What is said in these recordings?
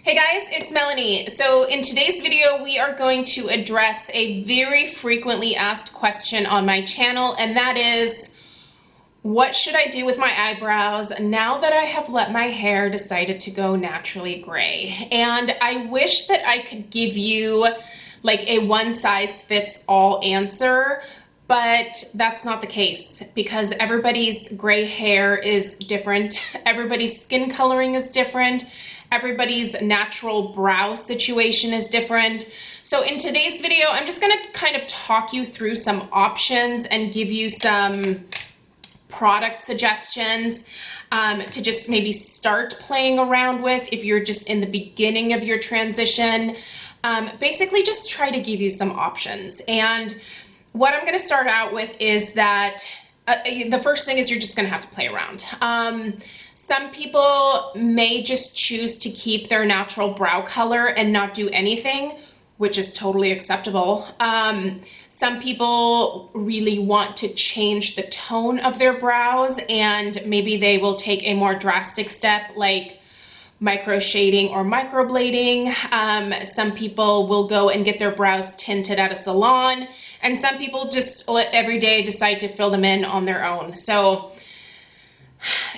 Hey guys, it's Melanie. So in today's video, we are going to address a very frequently asked question on my channel, and that is, what should I do with my eyebrows now that I have let my hair decided to go naturally gray? And I wish that I could give you like a one-size-fits-all answer, but that's not the case because everybody's gray hair is different. Everybody's skin coloring is different. Everybody's natural brow situation is different. So in today's video, I'm just gonna kind of talk you through some options and give you some product suggestions to just maybe start playing around with if you're just in the beginning of your transition. Basically just try to give you some options. And what I'm gonna start out with is that the first thing is you're just gonna have to play around. Some people may just choose to keep their natural brow color and not do anything, which is totally acceptable. Some people really want to change the tone of their brows, and maybe they will take a more drastic step like micro shading or microblading. Some people will go and get their brows tinted at a salon, and some people just every day decide to fill them in on their own. So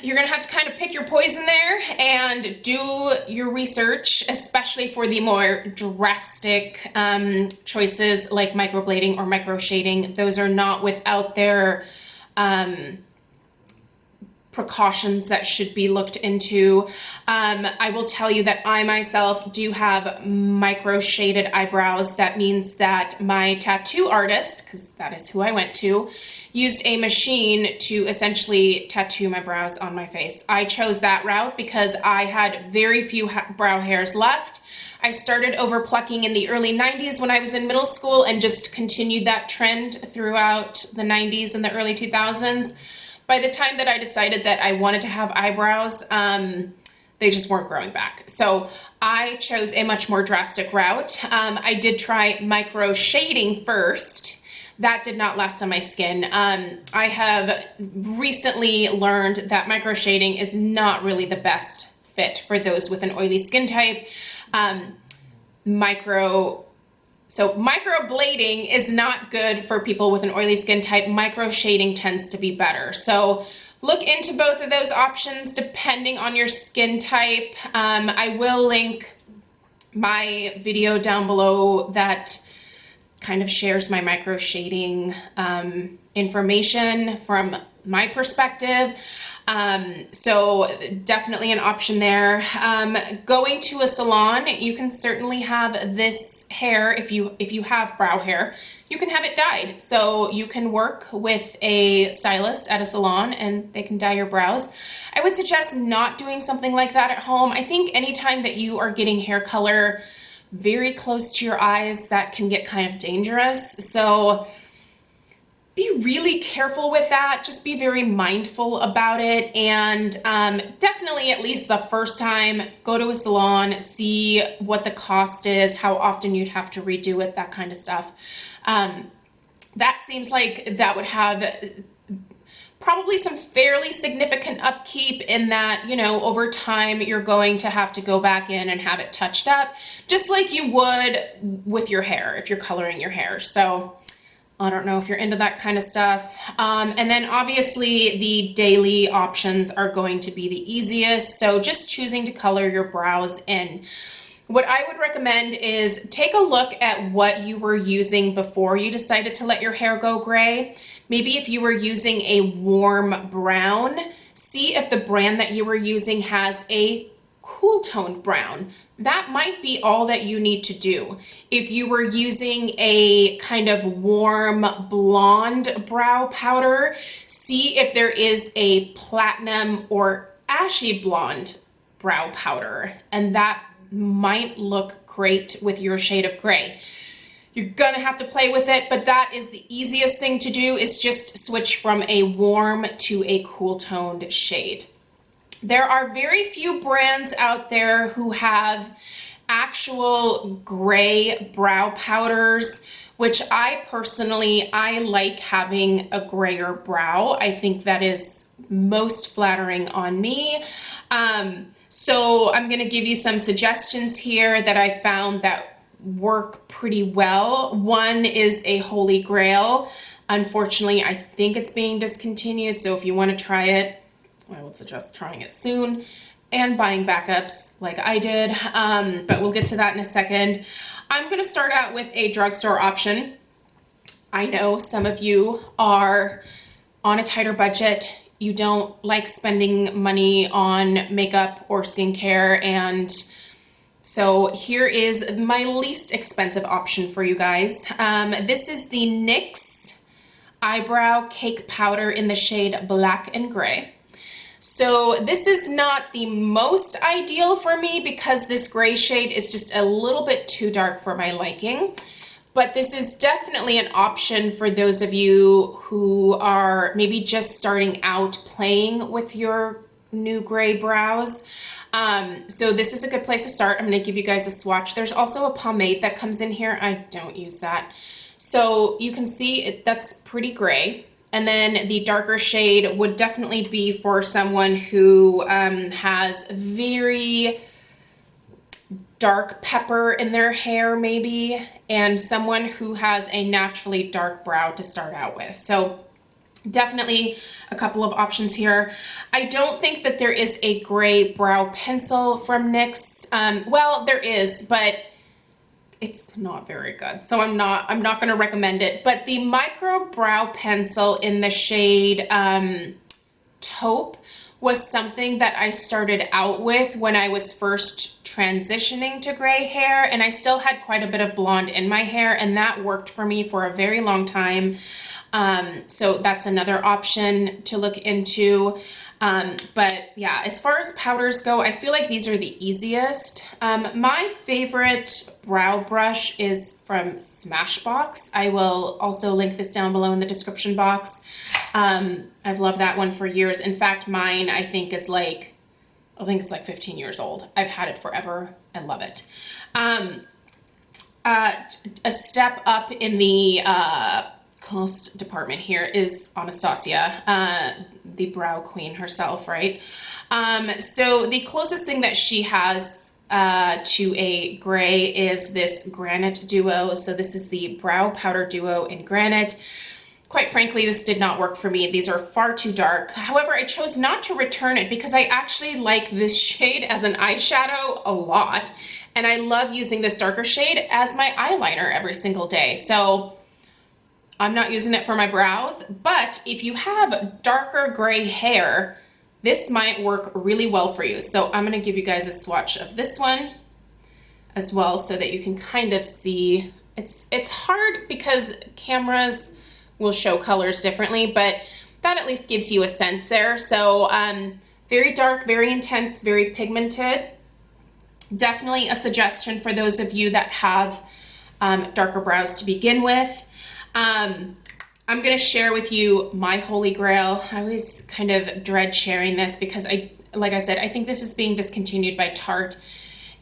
you're gonna have to kind of pick your poison there and do your research, especially for the more drastic choices like microblading or micro shading. Those are not without their precautions that should be looked into. I will tell you that I myself do have micro shaded eyebrows. That means that my tattoo artist, because that is who I went to, used a machine to essentially tattoo my brows on my face. I chose that route because I had very few brow hairs left. I started over plucking in the early 90s when I was in middle school and just continued that trend throughout the 90s and the early 2000s. By the time that I decided that I wanted to have eyebrows, they just weren't growing back. So I chose a much more drastic route. I did try micro shading first. That did not last on my skin. I have recently learned that micro shading is not really the best fit for those with an oily skin type. Microblading is not good for people with an oily skin type. Micro shading tends to be better. So look into both of those options depending on your skin type. I will link my video down below that kind of shares my micro shading information from my perspective. So definitely an option there. Going to a salon, you can certainly have this hair, if you have brow hair, you can have it dyed. So you can work with a stylist at a salon and they can dye your brows. I would suggest not doing something like that at home. I think anytime that you are getting hair color very close to your eyes, that can get kind of dangerous. So be really careful with that. Just be very mindful about it. And definitely at least the first time, go to a salon, see what the cost is, how often you'd have to redo it, that kind of stuff. That seems like that would have probably some fairly significant upkeep in that, you know, over time you're going to have to go back in and have it touched up, just like you would with your hair if you're coloring your hair. So I don't know if you're into that kind of stuff. And then obviously the daily options are going to be the easiest. So just choosing to color your brows in. What I would recommend is take a look at what you were using before you decided to let your hair go gray. Maybe if you were using a warm brown, see if the brand that you were using has a cool toned brown. That might be all that you need to do. If you were using a kind of warm blonde brow powder, see if there is a platinum or ashy blonde brow powder, and that might look great with your shade of gray. You're gonna have to play with it, but that is the easiest thing to do, is just switch from a warm to a cool toned shade. There are very few brands out there who have actual gray brow powders, which I personally like having a grayer brow. I think that is most flattering on me. So I'm going to give you some suggestions here that I found that work pretty well. One is a Holy Grail. Unfortunately, I think it's being discontinued, so if you want to try it, I would suggest trying it soon and buying backups like I did, but we'll get to that in a second. I'm going to start out with a drugstore option. I know some of you are on a tighter budget. You don't like spending money on makeup or skincare, and so here is my least expensive option for you guys. This is the NYX Eyebrow Cake Powder in the shade Black and Gray. So this is not the most ideal for me because this gray shade is just a little bit too dark for my liking. But this is definitely an option for those of you who are maybe just starting out playing with your new gray brows. So this is a good place to start. I'm going to give you guys a swatch. There's also a pomade that comes in here. I don't use that. So you can see that's pretty gray. And then the darker shade would definitely be for someone who has very dark pepper in their hair maybe, and someone who has a naturally dark brow to start out with. So definitely a couple of options here. I don't think that there is a gray brow pencil from NYX. Well, there is, but it's not very good. So I'm not going to recommend it. But the micro brow pencil in the shade Taupe was something that I started out with when I was first transitioning to gray hair, and I still had quite a bit of blonde in my hair, and that worked for me for a very long time. So that's another option to look into. But yeah, as far as powders go, I feel like these are the easiest. My favorite brow brush is from Smashbox. I will also link this down below in the description box. I've loved that one for years. In fact, mine I think it's like 15 years old. I've had it forever. I love it. A step up in the cost department here is Anastasia, the brow queen herself, right? So the closest thing that she has to a gray is this Granite Duo. So this is the Brow Powder Duo in Granite. Quite frankly, this did not work for me. These are far too dark. However, I chose not to return it because I actually like this shade as an eyeshadow a lot. And I love using this darker shade as my eyeliner every single day. So I'm not using it for my brows, but if you have darker gray hair, this might work really well for you. So I'm gonna give you guys a swatch of this one as well so that you can kind of see. It's hard because cameras will show colors differently, but that at least gives you a sense there. So very dark, very intense, very pigmented. Definitely a suggestion for those of you that have darker brows to begin with. I'm going to share with you my holy grail. I always kind of dread sharing this because like I said, I think this is being discontinued by Tarte,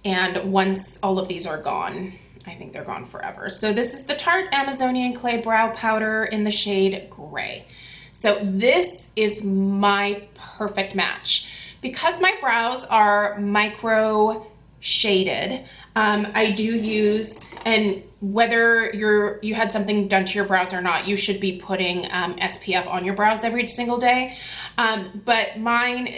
and once all of these are gone, I think they're gone forever. So this is the Tarte Amazonian Clay Brow Powder in the shade Gray. So this is my perfect match. Because my brows are micro shaded, I do use, and whether you had something done to your brows or not, you should be putting SPF on your brows every single day. But mine,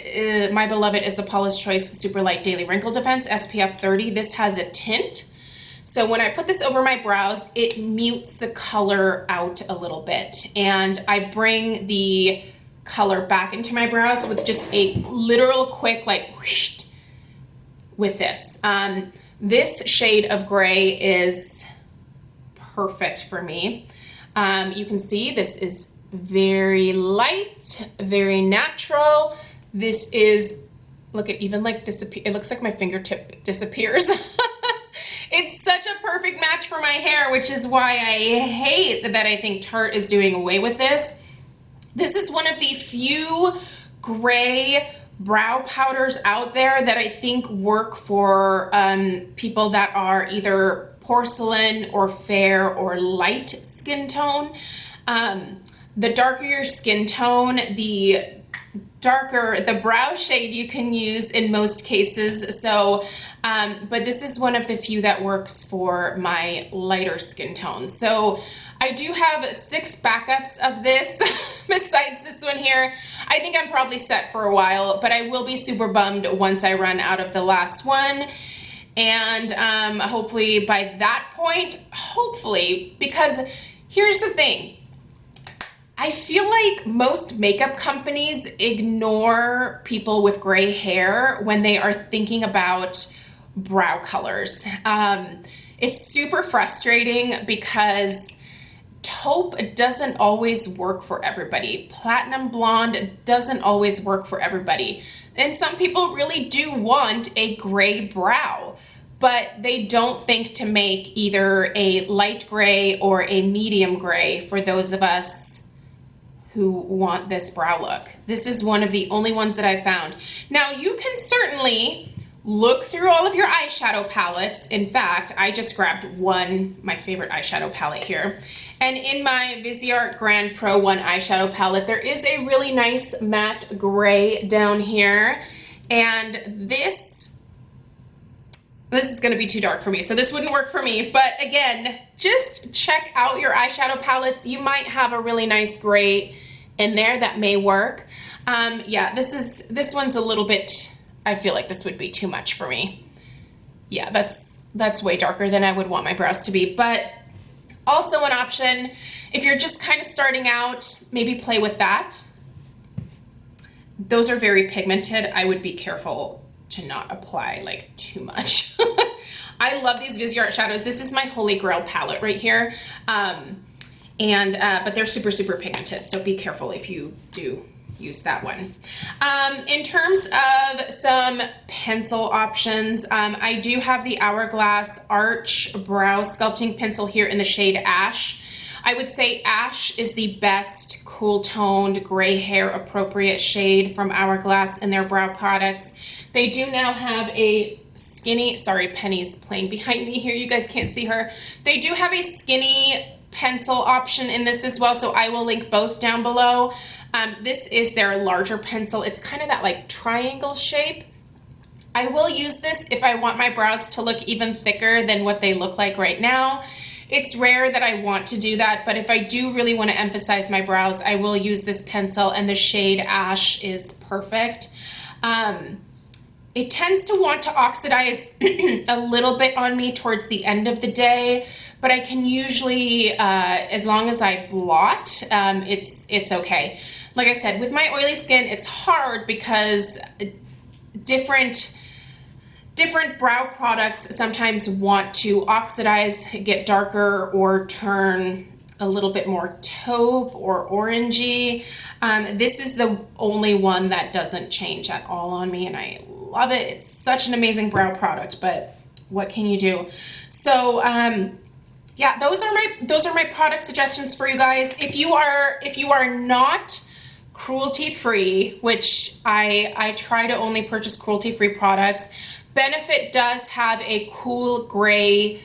my beloved, is the Paula's Choice Super Light Daily Wrinkle Defense SPF 30. This has a tint. So when I put this over my brows, it mutes the color out a little bit. And I bring the color back into my brows with just a literal quick, like, whoosh, with this. This shade of gray is perfect for me. You can see this is very light, very natural. This is, look, it even like it looks like my fingertip disappears. It's such a perfect match for my hair, which is why I hate that I think Tarte is doing away with this. This is one of the few gray brow powders out there that I think work for people that are either porcelain or fair or light skin tone. The darker your skin tone, the darker the brow shade you can use in most cases. So, but this is one of the few that works for my lighter skin tone. So I do have 6 backups of this besides this one here. I think I'm probably set for a while, but I will be super bummed once I run out of the last one. And hopefully by that point, because here's the thing. I feel like most makeup companies ignore people with gray hair when they are thinking about brow colors. It's super frustrating because taupe doesn't always work for everybody. Platinum blonde doesn't always work for everybody. And some people really do want a gray brow, but they don't think to make either a light gray or a medium gray for those of us who want this brow look. This is one of the only ones that I've found. Now you can certainly look through all of your eyeshadow palettes. In fact, I just grabbed my favorite eyeshadow palette here. And in my Viseart Grand Pro 1 eyeshadow palette, there is a really nice matte gray down here. And this is gonna be too dark for me, so this wouldn't work for me. But again, just check out your eyeshadow palettes. You might have a really nice gray in there that may work. Yeah, this one's a little bit, I feel like this would be too much for me. Yeah, that's way darker than I would want my brows to be. But also an option, if you're just kind of starting out, maybe play with that. Those are very pigmented. I would be careful to not apply like too much. I love these Viseart shadows. This is my Holy Grail palette right here. But they're super, super pigmented. So be careful if you do use that one. In terms of some pencil options, I do have the Hourglass Arch Brow Sculpting Pencil here in the shade Ash. I would say Ash is the best cool toned gray hair appropriate shade from Hourglass in their brow products. They do now have a skinny, sorry, Penny's playing behind me here. You guys can't see her. They do have a skinny pencil option in this as well. So I will link both down below. This is their larger pencil. It's kind of that like triangle shape. I will use this if I want my brows to look even thicker than what they look like right now. It's rare that I want to do that, but if I do really want to emphasize my brows, I will use this pencil, and the shade Ash is perfect. It tends to want to oxidize a little bit on me towards the end of the day, but I can usually, as long as I blot, it's okay. Like I said, with my oily skin, it's hard because different brow products sometimes want to oxidize, get darker, or turn a little bit more taupe or orangey. This is the only one that doesn't change at all on me, and I love it. It's such an amazing brow product, but what can you do? So yeah, those are my product suggestions for you guys. If you are not cruelty-free, which I try to only purchase cruelty-free products, Benefit does have a cool gray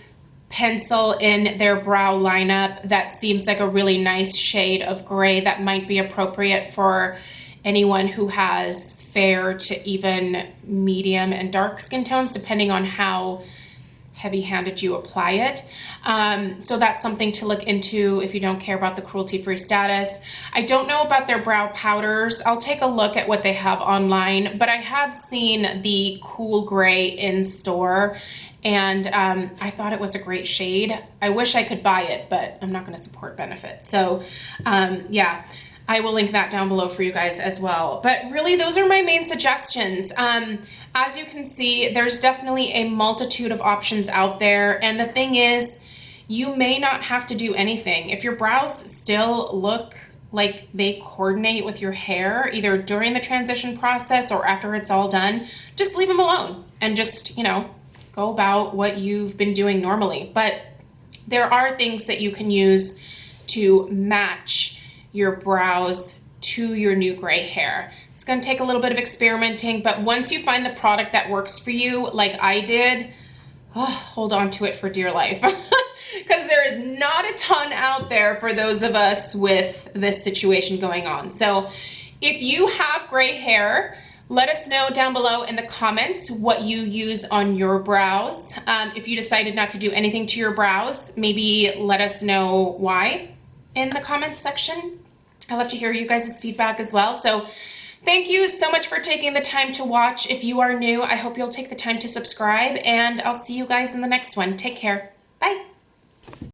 pencil in their brow lineup that seems like a really nice shade of gray that might be appropriate for anyone who has fair to even medium and dark skin tones, depending on how heavy-handed you apply it. So that's something to look into if you don't care about the cruelty-free status. I don't know about their brow powders. I'll take a look at what they have online, but I have seen the cool gray in store, and I thought it was a great shade. I wish I could buy it, but I'm not going to support Benefit. So yeah, I will link that down below for you guys as well. But really, those are my main suggestions. As you can see, there's definitely a multitude of options out there. And the thing is, you may not have to do anything. If your brows still look like they coordinate with your hair, either during the transition process or after it's all done, just leave them alone and just, go about what you've been doing normally. But there are things that you can use to match your brows to your new gray hair. It's going to take a little bit of experimenting, but once you find the product that works for you, like I did, hold on to it for dear life. Because there is not a ton out there for those of us with this situation going on. So If you have gray hair, let us know down below in the comments what you use on your brows. If you decided not to do anything to your brows, maybe let us know why in the comments section. I love to hear you guys' feedback as well. So thank you so much for taking the time to watch. If you are new, I hope you'll take the time to subscribe, and I'll see you guys in the next one. Take care. Bye.